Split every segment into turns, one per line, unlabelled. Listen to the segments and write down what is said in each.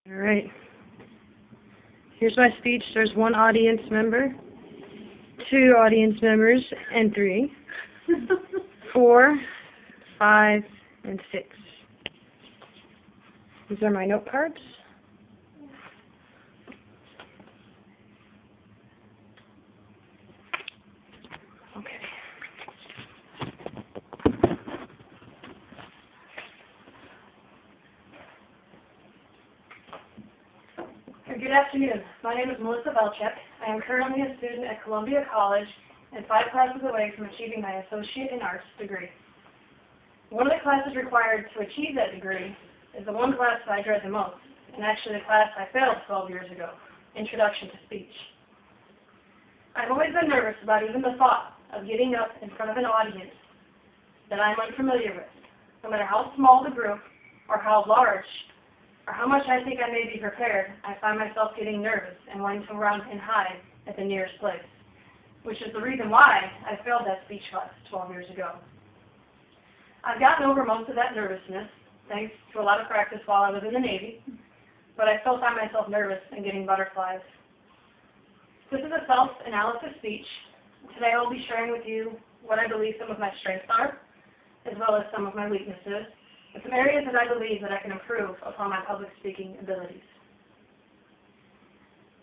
All right. Here's my speech. There's 1 audience member, 2 audience members, and 3, 4, 5, and 6. These are my note cards. Okay. Good afternoon. My name is Melissa Velcheck. I am currently a student at Columbia College and 5 classes away from achieving my Associate in Arts degree. One of the classes required to achieve that degree is the one class that I dread the most, and actually the class I failed 12 years ago, Introduction to Speech. I've always been nervous about even the thought of getting up in front of an audience that I'm unfamiliar with, no matter how small the group or how large or how much I think I may be prepared. I find myself getting nervous and wanting to run and hide at the nearest place, which is the reason why I failed that speech class 12 years ago. I've gotten over most of that nervousness thanks to a lot of practice while I was in the Navy, but I still find myself nervous and getting butterflies. This is a self-analysis speech. Today I will be sharing with you what I believe some of my strengths are, as well as some of my weaknesses, and some areas that I believe that I can improve upon my public speaking abilities.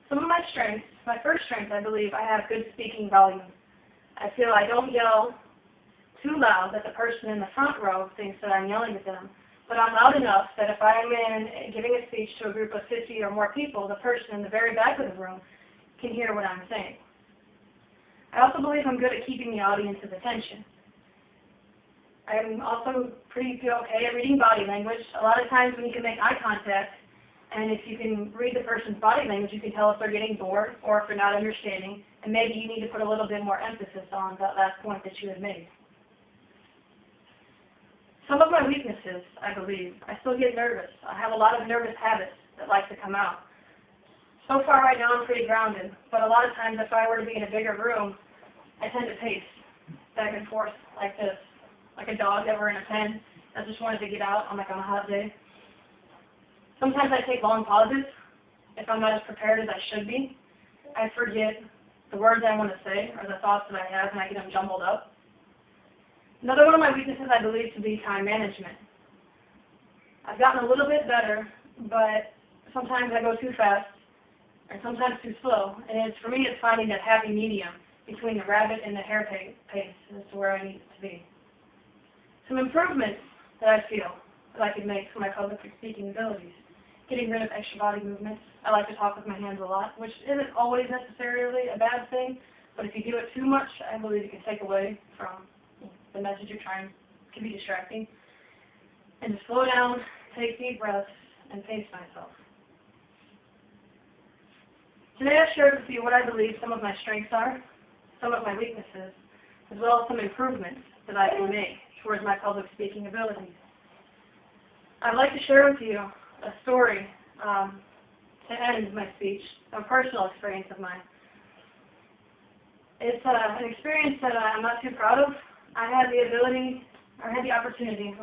Some of my strengths, my first strength, I believe I have good speaking volume. I feel I don't yell too loud that the person in the front row thinks that I'm yelling at them, but I'm loud enough that if I'm giving a speech to a group of 50 or more people, the person in the very back of the room can hear what I'm saying. I also believe I'm good at keeping the audience's attention. I'm also pretty okay at reading body language. A lot of times when you can make eye contact, and if you can read the person's body language, you can tell if they're getting bored or if they're not understanding, and maybe you need to put a little bit more emphasis on that last point that you had made. Some of my weaknesses, I believe, I still get nervous. I have a lot of nervous habits that like to come out. So far right now I'm pretty grounded, but a lot of times if I were to be in a bigger room, I tend to pace back and forth like this, like a dog that were in a pen that just wanted to get out on a hot day. Sometimes I take long pauses if I'm not as prepared as I should be. I forget the words I want to say or the thoughts that I have, and I get them jumbled up. Another one of my weaknesses I believe to be time management. I've gotten a little bit better, but sometimes I go too fast or sometimes too slow, and for me it's finding that happy medium between the rabbit and the hare pace as to where I need it to be. Some improvements that I feel that I could make for my public speaking abilities. Getting rid of extra body movements. I like to talk with my hands a lot, which isn't always necessarily a bad thing, but if you do it too much, I believe it can take away from the message you're trying. It can be distracting. And to slow down, take deep breaths, and pace myself. Today I've shared with you what I believe some of my strengths are, some of my weaknesses, as well as some improvements that I can make towards my public speaking abilities. I'd like to share with you a story to end my speech, a personal experience of mine. It's an experience that I'm not too proud of. I had the opportunity,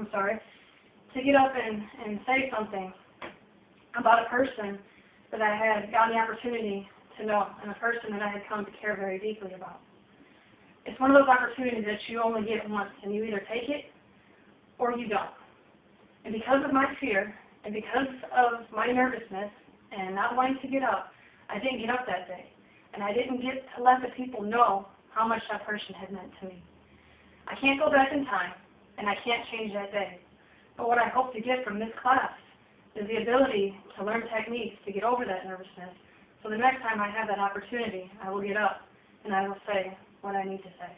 to get up and say something about a person that I had gotten the opportunity to know and a person that I had come to care very deeply about. It's one of those opportunities that you only get once, and you either take it or you don't. And because of my fear and because of my nervousness and not wanting to get up, I didn't get up that day. And I didn't get to let the people know how much that person had meant to me. I can't go back in time, and I can't change that day. But what I hope to get from this class is the ability to learn techniques to get over that nervousness, so the next time I have that opportunity, I will get up and I will say what I need to say.